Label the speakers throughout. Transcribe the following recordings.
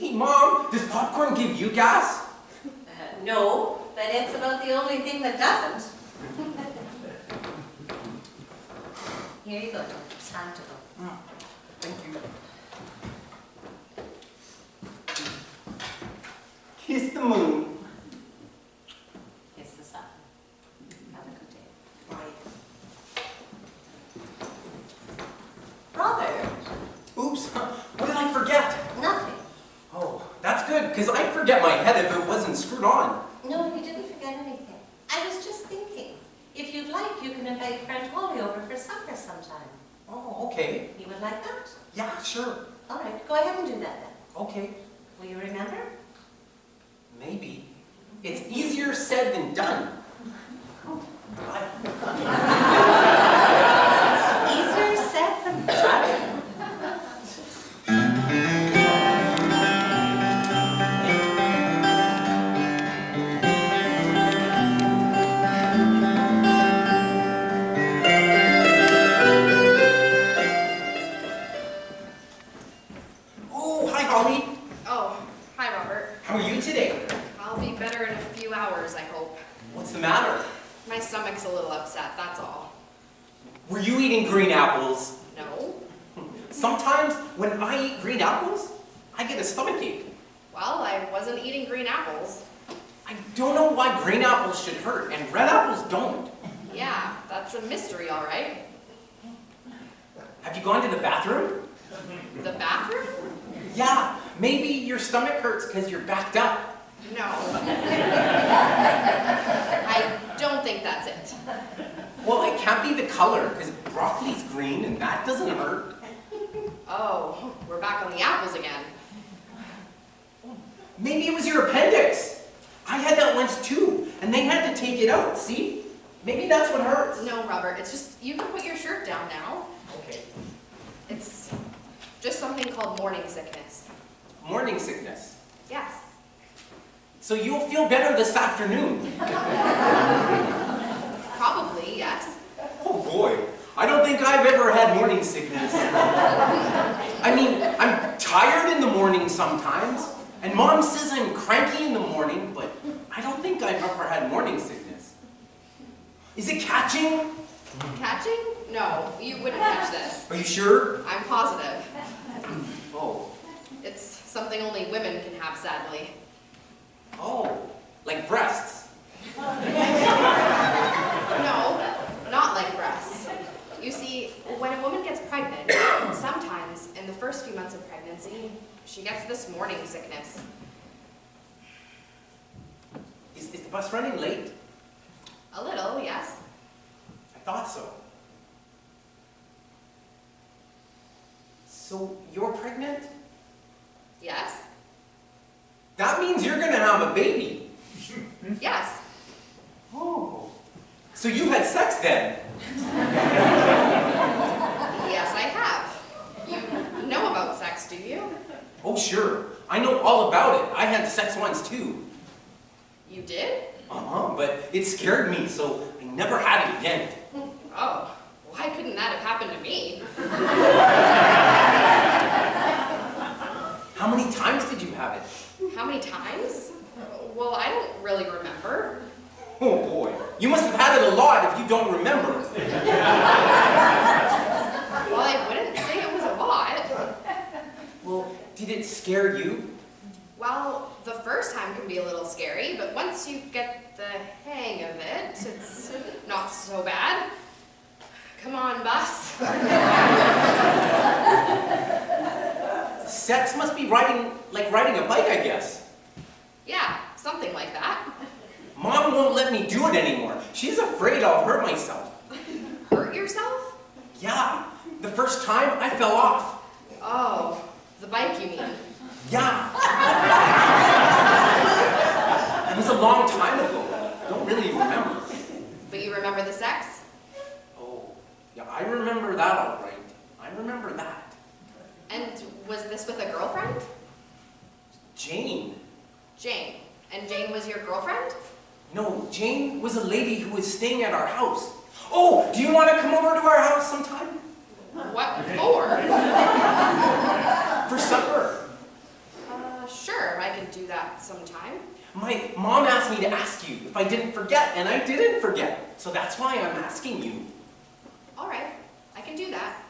Speaker 1: Hey, Mom, does popcorn give you gas?
Speaker 2: No, but it's about the only thing that doesn't. Here you go, Tom. It's time to go.
Speaker 1: Oh, thank you. Kiss the moon.
Speaker 2: Kiss the sun. Have a good day.
Speaker 1: Bye.
Speaker 2: Robert,
Speaker 1: Oops, what did I forget?
Speaker 2: nothing.
Speaker 1: Oh, that's good, because I'd forget my head if it wasn't screwed on.
Speaker 2: No, you didn't forget anything. I was just thinking, if you'd like, you can invite friend Holly over for supper sometime.
Speaker 1: Oh, okay.
Speaker 2: You would like that?
Speaker 1: Yeah, sure.
Speaker 2: All right, go ahead and do that then.
Speaker 1: Okay,
Speaker 2: Will you remember?
Speaker 1: maybe. It's easier said than done. Bye.
Speaker 2: Easier said than done.
Speaker 1: Oh, hi, Holly.
Speaker 3: Oh, hi, Robert.
Speaker 1: How are you today?
Speaker 3: I'll be better in a few hours, I hope.
Speaker 1: What's the matter?
Speaker 3: My stomach's a little upset, that's all.
Speaker 1: Were you eating green apples?
Speaker 3: No?
Speaker 1: Sometimes when I eat green apples, I get a stomachache.
Speaker 3: Well, I wasn't eating green apples.
Speaker 1: I don't know why green apples should hurt and red apples don't.
Speaker 3: Yeah, that's a mystery, all right.
Speaker 1: Have you gone to the bathroom?
Speaker 3: The bathroom?
Speaker 1: Yeah, maybe your stomach hurts because you're backed up.
Speaker 3: No. I don't think that's it.
Speaker 1: Well, it can't be the color because broccoli's green and that doesn't hurt.
Speaker 3: Oh, we're back on the apples again.
Speaker 1: Maybe it was your appendix. I had that once too, and they had to take it out, see? Maybe that's what hurts.
Speaker 3: No, Robert, it's just, you can put your shirt down now.
Speaker 1: Okay.
Speaker 3: It's just something called morning sickness.
Speaker 1: Morning sickness.
Speaker 3: Yes.
Speaker 1: So you'll feel better this afternoon.
Speaker 3: Probably, yes.
Speaker 1: Oh boy, I don't think I've ever had morning sickness. I mean, I'm tired in the morning sometimes, and Mom says I'm cranky in the morning, but I don't think I've ever had morning sickness. Is it catching?
Speaker 3: Catching? No, you wouldn't catch this.
Speaker 1: Are you sure?
Speaker 3: I'm positive.
Speaker 1: Oh.
Speaker 3: It's something only women can have, sadly.
Speaker 1: Oh, like breasts.
Speaker 3: No, not like breasts. You see, when a woman gets pregnant, sometimes in the first few months of pregnancy, she gets this morning sickness.
Speaker 1: Is the bus running late?
Speaker 3: A little, yes.
Speaker 1: I thought so. So you're pregnant?
Speaker 3: Yes.
Speaker 1: That means you're gonna have a baby.
Speaker 3: Yes.
Speaker 1: Oh. So you've had sex then?
Speaker 3: Yes, I have. You know about sex, do you?
Speaker 1: Oh, sure. I know all about it. I had sex once too.
Speaker 3: You did?
Speaker 1: Uh-huh, but it scared me, so I never had it again.
Speaker 3: Oh, why couldn't that have happened to me?
Speaker 1: How many times did you have it?
Speaker 3: How many times? Well, I don't really remember.
Speaker 1: Oh boy, you must have had it a lot if you don't remember.
Speaker 3: Well, I wouldn't say it was a lot.
Speaker 1: Well, did it scare you?
Speaker 3: Well, the first time can be a little scary, but once you get the hang of it, it's not so bad. Come on, bus.
Speaker 1: Sex must be like riding a bike, I guess.
Speaker 3: Yeah, something like that.
Speaker 1: Mom won't let me do it anymore. She's afraid I'll hurt myself.
Speaker 3: Hurt yourself?
Speaker 1: Yeah, the first time I fell off.
Speaker 3: Oh, the bike you mean.
Speaker 1: Yeah. It was a long time ago. Don't really remember.
Speaker 3: But you remember the sex?
Speaker 1: Oh, yeah, I remember that all right. I remember that.
Speaker 3: And was this with a girlfriend?
Speaker 1: Jane.
Speaker 3: Jane. And Jane was your girlfriend?
Speaker 1: No, Jane was a lady who was staying at our house. Oh, do you want to come over to our house sometime?
Speaker 3: What for?
Speaker 1: For supper.
Speaker 3: I can do that sometime.
Speaker 1: My mom asked me to ask you if I didn't forget, and I didn't forget. So that's why I'm asking you.
Speaker 3: All right, I can do that.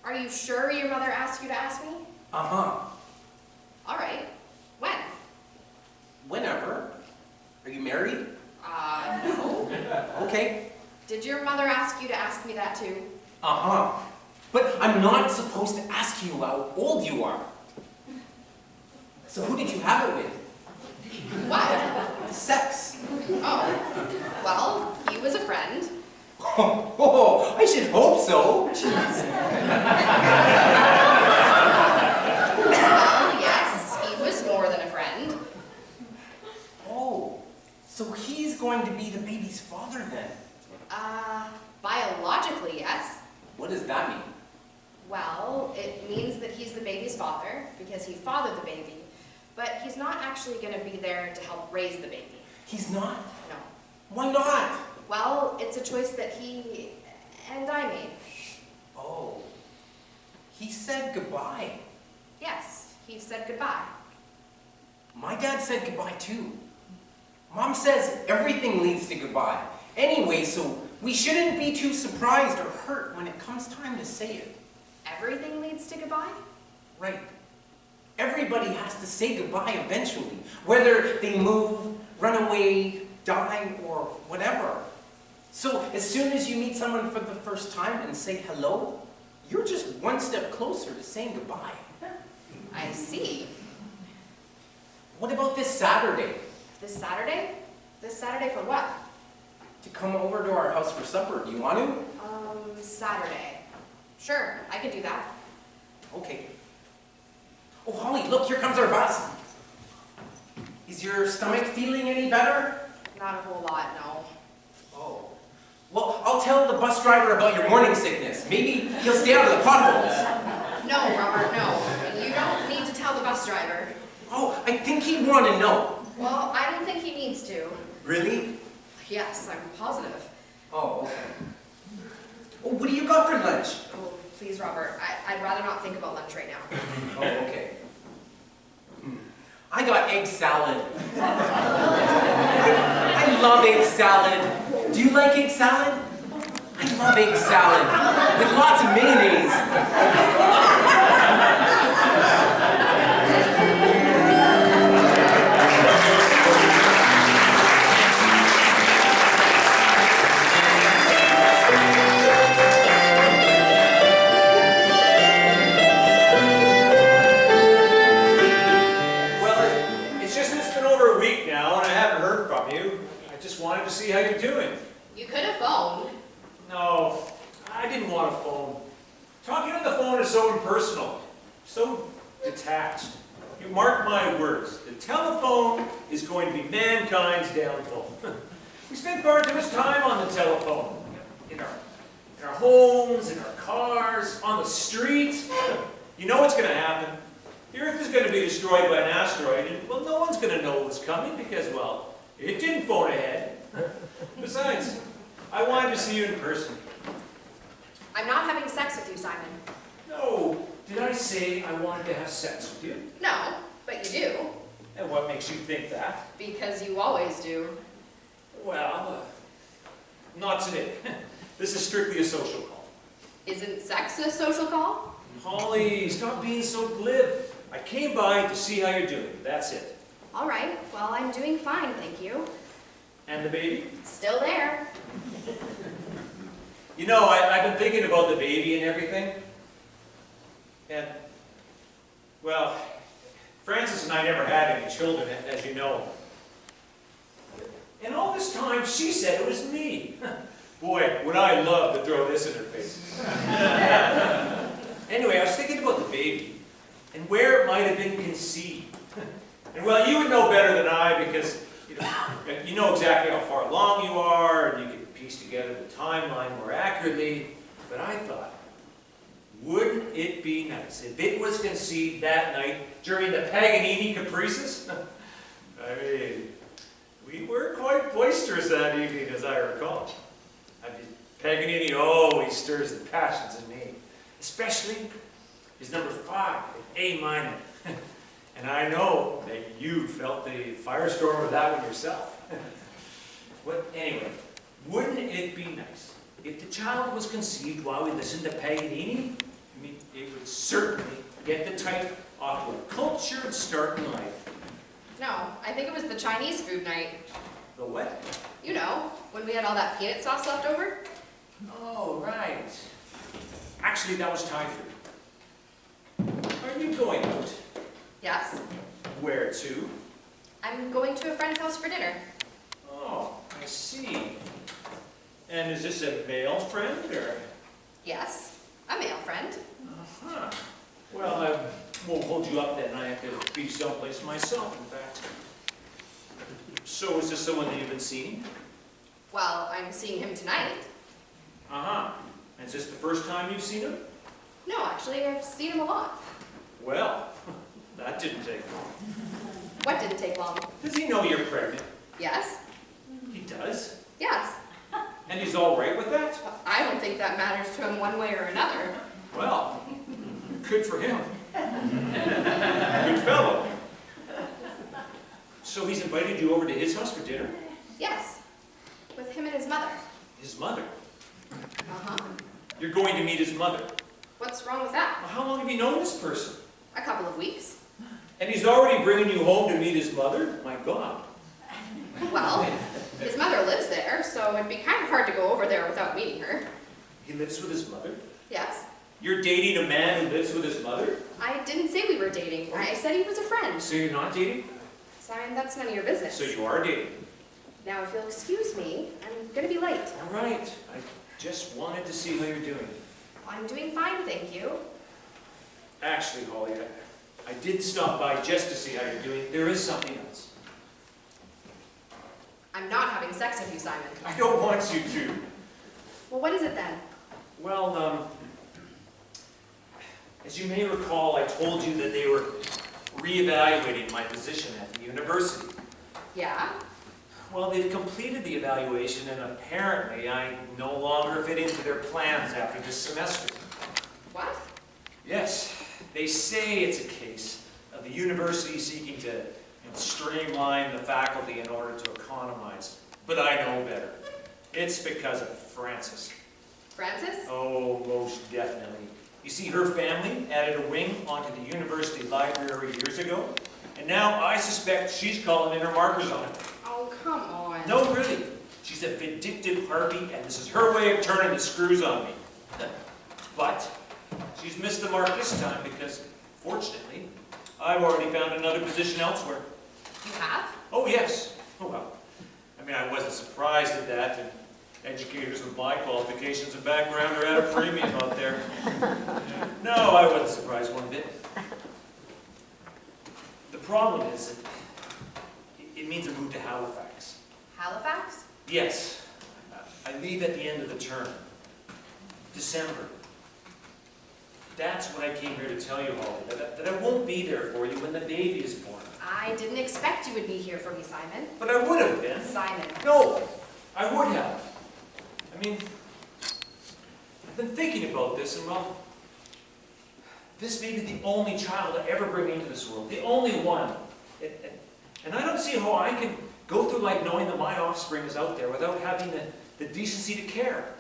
Speaker 3: Are you sure your mother asked you to ask me?
Speaker 1: Uh-huh.
Speaker 3: All right. When?
Speaker 1: Whenever. Are you married?
Speaker 3: No.
Speaker 1: Okay.
Speaker 3: Did your mother ask you to ask me that too?
Speaker 1: Uh-huh. But I'm not supposed to ask you how old you are. So who did you have it with?
Speaker 3: What?
Speaker 1: Sex.
Speaker 3: Oh, well, he was a friend.
Speaker 1: Oh, I should hope so. Jeez.
Speaker 3: Well, yes, he was more than a friend.
Speaker 1: Oh, so he's going to be the baby's father then?
Speaker 3: Biologically, yes.
Speaker 1: What does that mean?
Speaker 3: Well, it means that he's the baby's father because he fathered the baby, but he's not actually going to be there to help raise the baby.
Speaker 1: He's not?
Speaker 3: No.
Speaker 1: Why not?
Speaker 3: Well, it's a choice that he and I made.
Speaker 1: Oh, he said goodbye.
Speaker 3: Yes, he said goodbye.
Speaker 1: My dad said goodbye too. Mom says everything leads to goodbye. Anyway, so we shouldn't be too surprised or hurt when it comes time to say it.
Speaker 3: Everything leads to goodbye?
Speaker 1: Right. Everybody has to say goodbye eventually, whether they move, run away, die, or whatever. So as soon as you meet someone for the first time and say hello, you're just one step closer to saying goodbye.
Speaker 3: I see.
Speaker 1: What about this Saturday?
Speaker 3: This Saturday? This Saturday for what?
Speaker 1: To come over to our house for supper. Do you want to?
Speaker 3: Saturday. Sure, I can do that.
Speaker 1: Okay. Oh, Holly, look, here comes our bus. Is your stomach feeling any better?
Speaker 3: Not a whole lot, no.
Speaker 1: Oh. Well, I'll tell the bus driver about your morning sickness. Maybe he'll stay out of the potholes.
Speaker 3: No, Robert, no. You don't need to tell the bus driver.
Speaker 1: Oh, I think he'd want to know.
Speaker 3: Well, I don't think he needs to.
Speaker 1: Really?
Speaker 3: Yes, I'm positive.
Speaker 1: Oh, okay. Oh, what do you got for lunch?
Speaker 3: Oh, please, Robert. I'd rather not think about lunch right now.
Speaker 1: Oh, okay. I got egg salad. I love egg salad. Do you like egg salad? I love egg salad with lots of mayonnaise.
Speaker 4: Well, it's just that it's been over a week now and I haven't heard from you. I just wanted to see how you're doing.
Speaker 3: You could have phoned.
Speaker 4: No, I didn't want to phone. Talking on the phone is so impersonal, so detached. You mark my words, the telephone is going to be mankind's downfall. We spend far too much time on the telephone. In our homes, in our cars, on the streets. You know what's going to happen. The Earth is going to be destroyed by an asteroid, and, well, no one's going to know what's coming because, well, it didn't phone ahead. Besides, I wanted to see you in person.
Speaker 3: I'm not having sex with you, Simon.
Speaker 4: No, did I say I wanted to have sex with you?
Speaker 3: No, but you do.
Speaker 4: And what makes you think that?
Speaker 3: Because you always do.
Speaker 4: Well, not today. This is strictly a social call.
Speaker 3: Isn't sex a social call?
Speaker 4: Holly, stop being so glib. I came by to see how you're doing. That's it.
Speaker 3: All right, well, I'm doing fine, thank you.
Speaker 4: And the baby?
Speaker 3: Still there.
Speaker 4: You know, I've been thinking about the baby and everything. And, well, Frances and I never had any children, as you know. And all this time, she said it was me. Boy, would I love to throw this in her face. Anyway, I was thinking about the baby and where it might have been conceived. And well, you would know better than I because you know exactly how far along you are and you can piece together the timeline more accurately. But I thought, wouldn't it be nice if it was conceived that night during the Paganini caprices? I mean, we were quite boisterous that evening, as I recall. I mean, Paganini always stirs the passions in me, especially his number 5, A minor. And I know that you felt the firestorm of that one yourself. Well, anyway, wouldn't it be nice if the child was conceived while we listened to Paganini? I mean, it would certainly get the type off to a cultured start in life.
Speaker 3: No, I think it was the Chinese food night.
Speaker 4: The what?
Speaker 3: You know, when we had all that peanut sauce left over.
Speaker 4: Oh, right. Actually, that was Thai food. Are you going out?
Speaker 3: Yes.
Speaker 4: Where to?
Speaker 3: I'm going to a friend's house for dinner.
Speaker 4: Oh, I see. And is this a male friend, or?
Speaker 3: Yes, a male friend.
Speaker 4: Uh-huh. Well, I won't hold you up then. I have to be someplace myself, in fact. So is this someone that you've been seeing?
Speaker 3: Well, I'm seeing him tonight.
Speaker 4: Uh-huh. And is this the first time you've seen him?
Speaker 3: No, actually, I've seen him a lot.
Speaker 4: Well, that didn't take long.
Speaker 3: What didn't take long?
Speaker 4: Does he know you're pregnant?
Speaker 3: Yes.
Speaker 4: He does.
Speaker 3: Yes.
Speaker 4: And he's all right with that?
Speaker 3: I don't think that matters to him one way or another.
Speaker 4: Well, good for him. Good fellow. So he's invited you over to his house for dinner?
Speaker 3: Yes. With him and his mother.
Speaker 4: His mother?
Speaker 3: Uh-huh.
Speaker 4: You're going to meet his mother?
Speaker 3: What's wrong with that?
Speaker 4: Well, how long have you known this person?
Speaker 3: A couple of weeks.
Speaker 4: And he's already bringing you home to meet his mother? My God.
Speaker 3: Well, his mother lives there, so it'd be kind of hard to go over there without meeting her.
Speaker 4: He lives with his mother?
Speaker 3: Yes.
Speaker 4: You're dating a man who lives with his mother?
Speaker 3: I didn't say we were dating. I said he was a friend.
Speaker 4: So you're not dating?
Speaker 3: Simon, that's none of your business.
Speaker 4: So you are dating?
Speaker 3: Now, if you'll excuse me, I'm gonna be late.
Speaker 4: All right. I just wanted to see how you're doing.
Speaker 3: I'm doing fine, thank you.
Speaker 4: Actually, Holly, I did stop by just to see how you're doing. There is something else.
Speaker 3: I'm not having sex with you, Simon.
Speaker 4: I don't want you to.
Speaker 3: Well, what is it then?
Speaker 4: Well, as you may recall, I told you that they were reevaluating my position at the university.
Speaker 3: Yeah?
Speaker 4: Well, they've completed the evaluation, and apparently I no longer fit into their plans after this semester.
Speaker 3: What?
Speaker 4: Yes, they say it's a case of the university seeking to streamline the faculty in order to economize. But I know better. It's because of Frances.
Speaker 3: Francis?
Speaker 4: Oh, most definitely. You see, her family added a wing onto the university library years ago, and now I suspect she's calling in her markers on it.
Speaker 3: Oh, come on.
Speaker 4: No, really. She's a vindictive harpy, and this is her way of turning the screws on me. But she's missed the mark this time because, fortunately, I've already found another position elsewhere.
Speaker 3: You have?
Speaker 4: Oh, yes. Oh, well. I mean, I wasn't surprised at that, and educators with my qualifications and background are at a premium out there. No, I wasn't surprised one bit. The problem is that it means a move to Halifax.
Speaker 3: Halifax?
Speaker 4: Yes. I leave at the end of the term. December. That's what I came here to tell you, Holly, that I won't be there for you when the baby is born.
Speaker 3: I didn't expect you would be here for me, Simon.
Speaker 4: But I would have been.
Speaker 3: Simon.
Speaker 4: No, I would have. I mean, I've been thinking about this, and well, this may be the only child I ever bring into this world. The only one. And I don't see how I can go through life knowing that my offspring is out there without having the decency to care.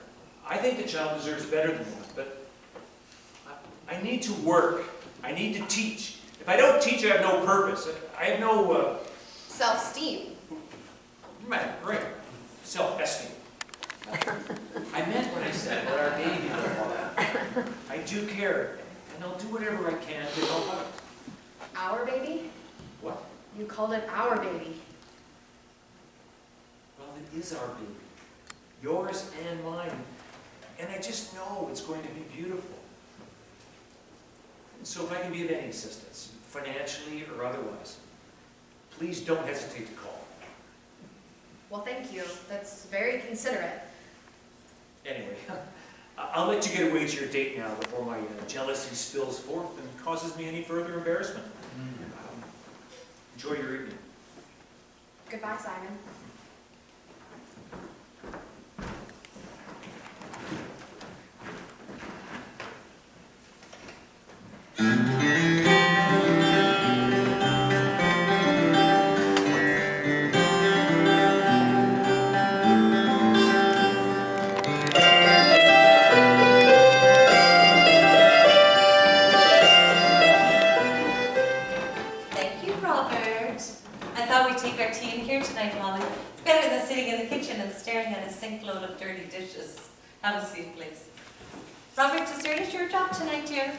Speaker 4: I think the child deserves better than that, but I need to work. I need to teach. If I don't teach, I have no purpose. I have no,
Speaker 3: Self-esteem.
Speaker 4: right, self-esteem. I meant when I said that our baby will fall. I do care, and I'll do whatever I can to help out.
Speaker 3: Our baby?
Speaker 4: What?
Speaker 3: You called it our baby.
Speaker 4: Well, it is our baby. Yours and mine. And I just know it's going to be beautiful. And so if I can be of any assistance, financially or otherwise, please don't hesitate to call.
Speaker 3: Well, thank you. That's very considerate.
Speaker 4: Anyway, I'll let you get away to your date now before my jealousy spills forth and causes me any further embarrassment. Enjoy your evening.
Speaker 3: Goodbye, Simon.
Speaker 2: Thank you, Robert. I thought we'd take our tea in here tonight, Molly. It's better than sitting in the kitchen and staring at a sink load of dirty dishes. Have a seat, please. Robert, dessert is your job tonight, dear.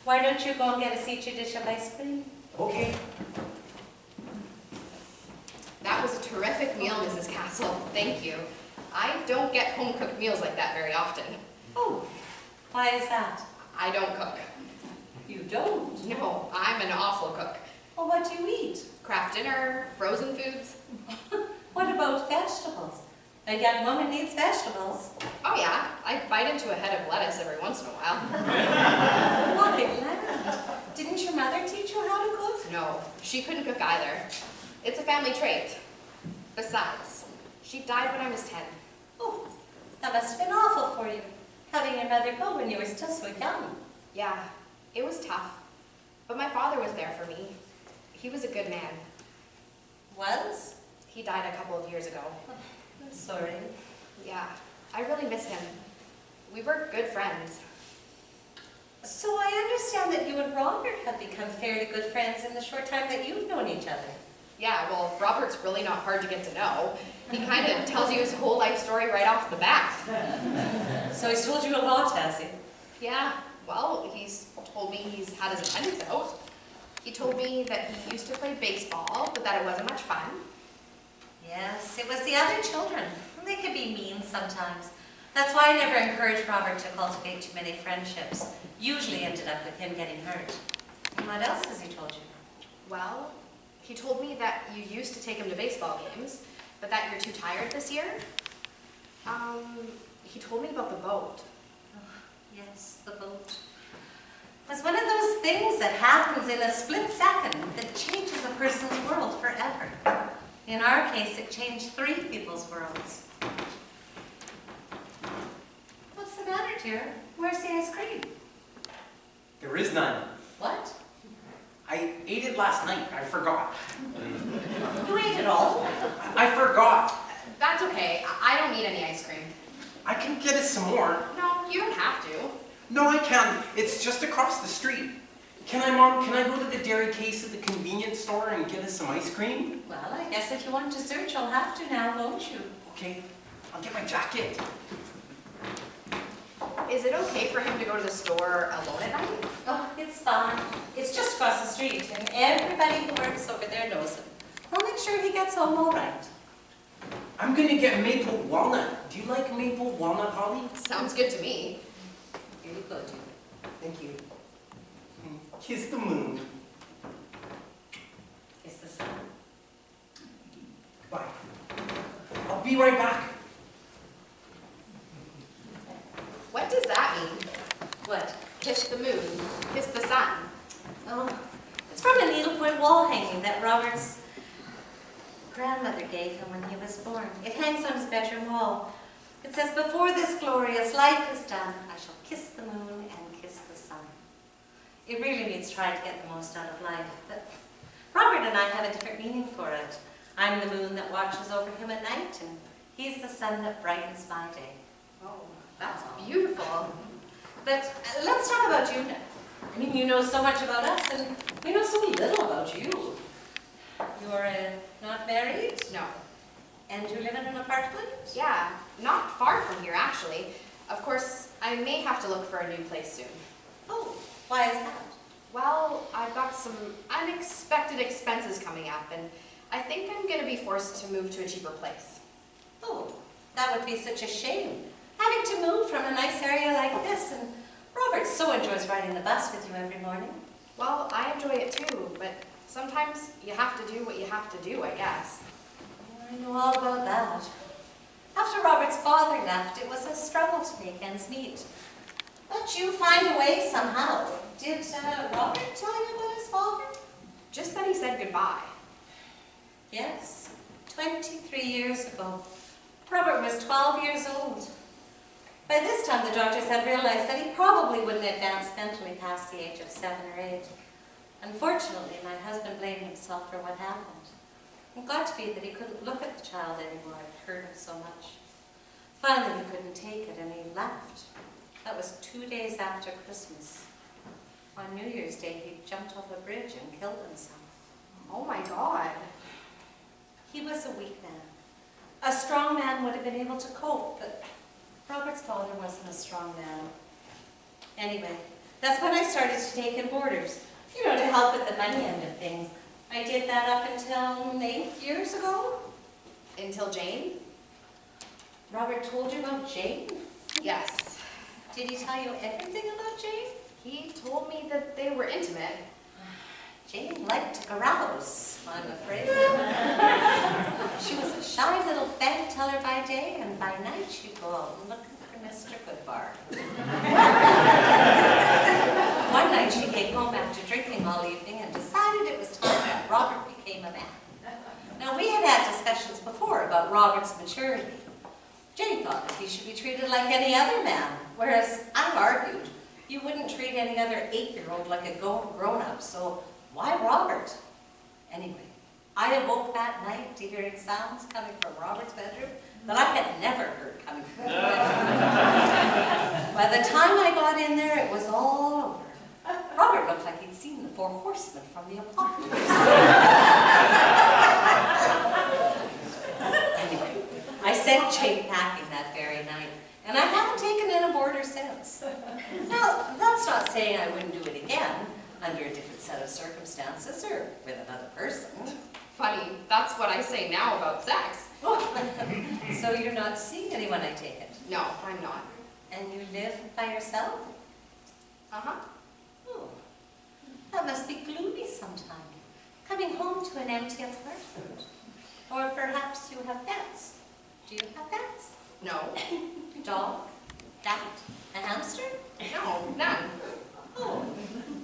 Speaker 2: Why don't you go and get us each a dish of ice cream?
Speaker 1: Okay.
Speaker 3: That was a terrific meal, Mrs. Castle. Thank you. I don't get home-cooked meals like that very often.
Speaker 2: Oh, why is that?
Speaker 3: I don't cook.
Speaker 2: You don't?
Speaker 3: No, I'm an awful cook.
Speaker 2: Well, what do you eat?
Speaker 3: Craft dinner, frozen foods.
Speaker 2: What about vegetables? A young woman needs vegetables.
Speaker 3: Oh yeah, I bite into a head of lettuce every once in a while.
Speaker 2: What a land. Didn't your mother teach you how to cook?
Speaker 3: No, she couldn't cook either. It's a family trait. Besides, she died when I was 10.
Speaker 2: Oh, that must have been awful for you, having your mother go when you were still so young.
Speaker 3: Yeah, it was tough. But my father was there for me. He was a good man.
Speaker 2: Was?
Speaker 3: He died a couple of years ago.
Speaker 2: I'm sorry.
Speaker 3: Yeah, I really miss him. We were good friends.
Speaker 2: So I understand that you and Robert have become fairly good friends in the short time that you've known each other.
Speaker 3: Yeah, well, Robert's really not hard to get to know. He kind of tells you his whole life story right off the bat.
Speaker 2: So he's told you a lot, has he?
Speaker 3: Yeah, well, he's told me he's had his appendix out. He told me that he used to play baseball, but that it wasn't much fun.
Speaker 2: Yes, it was the other children. They could be mean sometimes. That's why I never encouraged Robert to cultivate too many friendships. Usually ended up with him getting hurt. And what else has he told you?
Speaker 3: Well, he told me that you used to take him to baseball games, but that you're too tired this year. He told me about the boat.
Speaker 2: Oh, yes, the boat. It was one of those things that happens in a split second that changes a person's world forever. In our case, it changed 3 people's worlds. What's the matter, dear? Where's the ice cream?
Speaker 1: There is none.
Speaker 2: What?
Speaker 1: I ate it last night. I forgot.
Speaker 2: You ate it all?
Speaker 1: I forgot.
Speaker 3: That's okay. I don't need any ice cream.
Speaker 1: I can get us some more.
Speaker 3: No, you don't have to.
Speaker 1: No, I can't. It's just across the street. Can I, Mom? Can I go to the dairy case at the convenience store and get us some ice cream?
Speaker 2: Well, I guess if you want dessert, you'll have to now, won't you?
Speaker 1: Okay, I'll get my jacket.
Speaker 3: Is it okay for him to go to the store alone at night?
Speaker 2: Oh, it's fine. It's just across the street, and everybody who works over there knows him. We'll make sure he gets home all right.
Speaker 1: I'm gonna get maple walnut. Do you like maple walnut, Holly?
Speaker 3: Sounds good to me.
Speaker 2: Here you go, dear.
Speaker 1: Thank you. Kiss the moon.
Speaker 2: Kiss the sun.
Speaker 1: Bye. I'll be right back.
Speaker 3: What does that mean?
Speaker 2: What?
Speaker 3: Kiss the moon, kiss the sun.
Speaker 2: Oh, it's from a needlepoint wall hanging that Robert's grandmother gave him when he was born. It hangs on his bedroom wall. It says, "Before this glorious life is done, I shall kiss the moon and kiss the sun." It really means trying to get the most out of life, but Robert and I have a different meaning for it. I'm the moon that watches over him at night, and he's the sun that brightens my day.
Speaker 3: Oh, that's beautiful.
Speaker 2: But let's talk about you now. I mean, you know so much about us, and we know so little about you. You're not married,
Speaker 3: No.
Speaker 2: and you live in an apartment?
Speaker 3: Yeah, not far from here, actually. Of course, I may have to look for a new place soon.
Speaker 2: Oh, why is that?
Speaker 3: Well, I've got some unexpected expenses coming up, and I think I'm going to be forced to move to a cheaper place.
Speaker 2: Oh, that would be such a shame. Having to move from a nice area like this, and Robert so enjoys riding the bus with you every morning.
Speaker 3: Well, I enjoy it too, but sometimes you have to do what you have to do, I guess.
Speaker 2: I know all about that. After Robert's father left, it was a struggle to make ends meet. But you find a way somehow. Did Robert tell you about his father?
Speaker 3: Just that he said goodbye.
Speaker 2: Yes, 23 years ago. Robert was 12 years old. By this time, the doctors had realized that he probably wouldn't advance mentally past the age of 7 or 8. Unfortunately, my husband blamed himself for what happened. It got to be that he couldn't look at the child anymore. It hurt him so much. Finally, he couldn't take it, and he left. That was 2 days after Christmas. On New Year's Day, he jumped off a bridge and killed himself. was a weak man. A strong man would have been able to cope, but Robert's father wasn't a strong man. Anyway, that's when I started to take in boarders, you know, to help with the money end of things. I did that up until 8 years ago.
Speaker 3: Until Jane?
Speaker 2: Robert told you about Jane?
Speaker 3: Yes.
Speaker 2: Did he tell you everything about Jane?
Speaker 3: He told me that they were intimate.
Speaker 2: Jane liked to carouse, I'm afraid. She was a shy little bank teller by day, and by night she'd go out looking for Mr. Goodbar. One night she came home after drinking all evening and decided it was time that Robert became a man. Now, we had had discussions before about Robert's maturity. Jane thought that he should be treated like any other man, whereas I argued you wouldn't treat any other 8-year-old like a grown-up, so why Robert? Anyway, I awoke that night to hearing sounds coming from Robert's bedroom that I had never heard coming from the bedroom. By the time I got in there, it was all over. Robert looked like he'd seen the 4 horsemen from the apocalypse. Anyway, I sent Jane packing that very night, and I haven't taken in a boarder since. Now, that's not saying I wouldn't do it again, under a different set of circumstances, or with another person.
Speaker 3: Funny, that's what I say now about sex.
Speaker 2: So you're not seeing anyone, I take it?
Speaker 3: No, I'm not.
Speaker 2: And you live by yourself?
Speaker 3: Uh-huh.
Speaker 2: Oh, that must be gloomy sometime, coming home to an empty apartment. Or perhaps you have pets. Do you have pets?
Speaker 3: No.
Speaker 2: Dog? Cat? A hamster?
Speaker 3: No, none.
Speaker 2: Oh,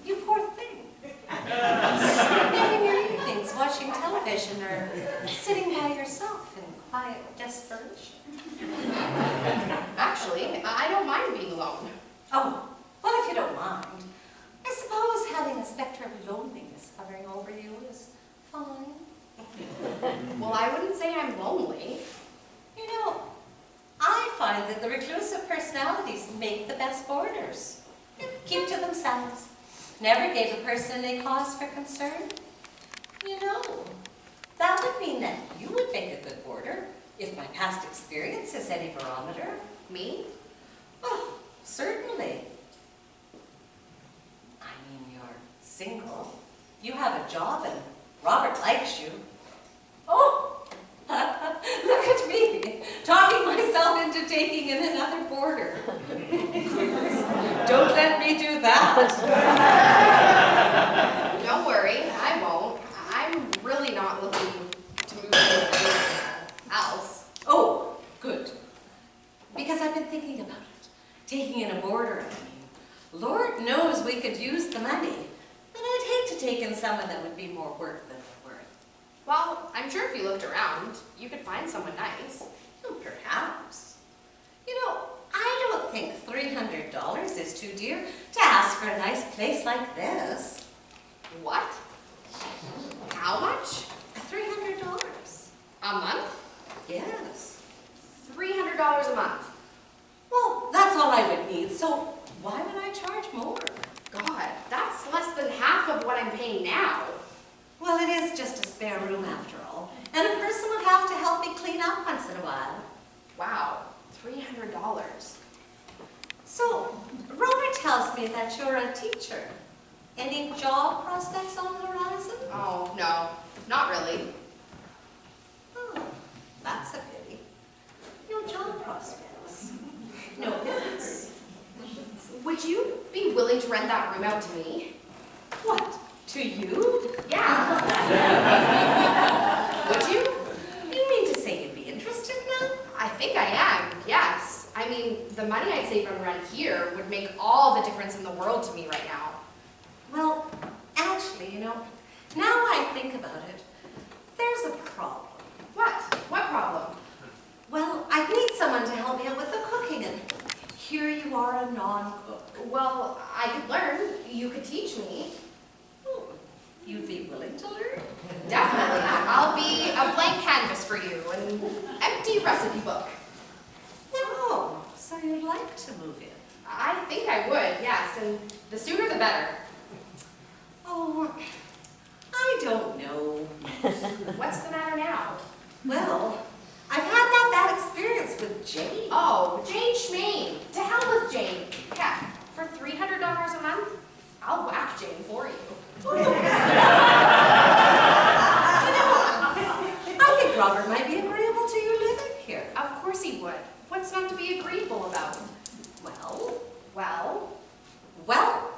Speaker 2: you poor thing. Spending your evenings watching television or sitting by yourself in quiet desperation.
Speaker 3: Actually, I don't mind being alone.
Speaker 2: Oh, well, if you don't mind, I suppose having a specter of loneliness hovering over you is fine.
Speaker 3: Well, I wouldn't say I'm lonely.
Speaker 2: You know, I find that the reclusive personalities make the best boarders. Keep to themselves. Never gave a person any cause for concern. You know, that would mean that you would make a good boarder, if my past experience is any barometer.
Speaker 3: Me?
Speaker 2: Oh, certainly. I mean, you're single. You have a job and Robert likes you. Oh, look at me, talking myself into taking in another boarder. Goodness, don't let me do that.
Speaker 3: Don't worry, I won't. I'm really not looking to move to anyone else.
Speaker 2: Oh, good. Because I've been thinking about it. Taking in a boarder, I mean. Lord knows we could use the money. And I'd hate to take in someone that would be more work than they're worth.
Speaker 3: Well, I'm sure if you looked around, you could find someone nice.
Speaker 2: Oh, perhaps. You know, I don't think $300 is too dear to ask for a nice place like this.
Speaker 3: What? How much?
Speaker 2: $300.
Speaker 3: A month?
Speaker 2: Yes.
Speaker 3: $300 a month.
Speaker 2: Well, that's all I would need, so why would I charge more?
Speaker 3: God, that's less than half of what I'm paying now.
Speaker 2: Well, it is just a spare room after all, and a person would have to help me clean up once in a while.
Speaker 3: Wow, $300.
Speaker 2: So, Robert tells me that you're a teacher. Any job prospects on the horizon?
Speaker 3: Oh, no, not really.
Speaker 2: Oh, that's a pity. No job prospects. No business.
Speaker 3: Would you be willing to rent that room out to me?
Speaker 2: What? To you?
Speaker 3: Yeah. Would you?
Speaker 2: You mean to say you'd be interested now?
Speaker 3: I think I am, yes. I mean, the money I'd save from rent here would make all the difference in the world to me right now.
Speaker 2: Well, actually, you know, now I think about it, there's a problem.
Speaker 3: What? What problem?
Speaker 2: Well, I need someone to help me out with the cooking, and here you are a non-cook.
Speaker 3: Well, I could learn. You could teach me.
Speaker 2: Oh, you'd be willing to learn?
Speaker 3: Definitely. I'll be a blank canvas for you, an empty recipe book.
Speaker 2: Oh, so you'd like to move in?
Speaker 3: I think I would, yes, and the sooner the better.
Speaker 2: Oh, I don't know.
Speaker 3: What's the matter now?
Speaker 2: Well, I've had that bad experience with Jane.
Speaker 3: Oh, Jane Schmaine. To hell with Jane. Yeah, for $300 a month, I'll whack Jane for you.
Speaker 2: I think Robert might be agreeable to you living here.
Speaker 3: Of course he would. What's not to be agreeable about?
Speaker 2: Well,
Speaker 3: Well,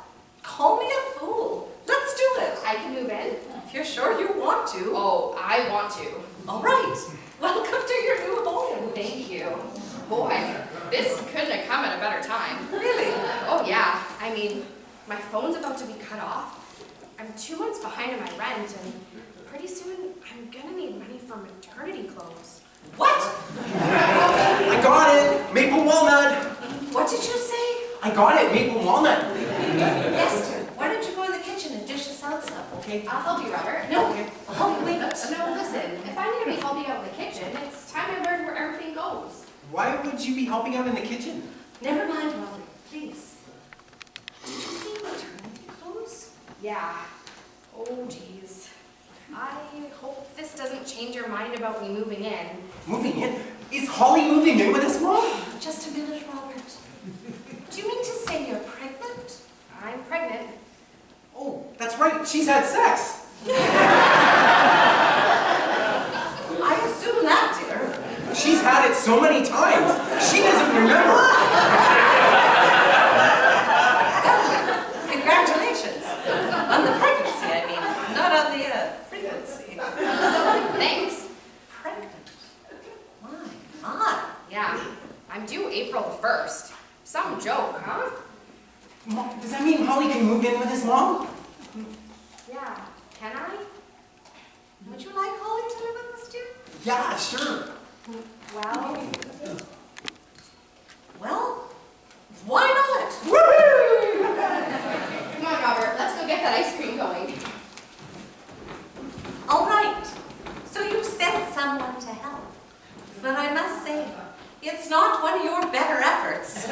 Speaker 2: call me a fool. Let's do it.
Speaker 3: I can move in.
Speaker 2: If you're sure you want to.
Speaker 3: Oh, I want to.
Speaker 2: All right. Welcome to your new home.
Speaker 3: Thank you. Boy, this couldn't have come at a better time.
Speaker 2: Really?
Speaker 3: Oh yeah, I mean, my phone's about to be cut off. I'm 2 months behind on my rent, and pretty soon I'm gonna need money for maternity clothes.
Speaker 2: What?
Speaker 1: I got it! Maple walnut!
Speaker 2: What did you say?
Speaker 1: I got it! Maple walnut!
Speaker 2: Esther, why don't you go in the kitchen and dish us out some?
Speaker 1: Okay.
Speaker 3: I'll help you, Robert.
Speaker 2: No, I'll wait.
Speaker 3: No, listen, if I'm gonna be helping out in the kitchen, it's time I learned where everything goes.
Speaker 1: Why would you be helping out in the kitchen?
Speaker 2: Never mind, Robert, please. Did you see maternity clothes?
Speaker 3: Yeah. Oh, geez. I hope this doesn't change your mind about me moving in.
Speaker 1: Moving in? Is Holly moving in with us, Mom?
Speaker 2: Just a minute, Robert. Do you mean to say you're pregnant?
Speaker 3: I'm pregnant.
Speaker 1: Oh, that's right. She's had sex.
Speaker 2: I assume that, dear.
Speaker 1: She's had it so many times. She doesn't remember.
Speaker 2: Congratulations. On the pregnancy, I mean, not on the frequency.
Speaker 3: Thanks.
Speaker 2: Pregnant? My.
Speaker 3: Yeah, I'm due April 1st. Some joke, huh?
Speaker 1: Mom, does that mean Holly can move in with us, Mom?
Speaker 3: Yeah, can I?
Speaker 2: Would you like Holly to live with us, dear?
Speaker 1: Yeah, sure.
Speaker 2: Well, why not?
Speaker 1: Woohoo!
Speaker 3: Come on, Robert, let's go get that ice cream going.
Speaker 2: All right. So you sent someone to help. But I must say, it's not one of your better efforts.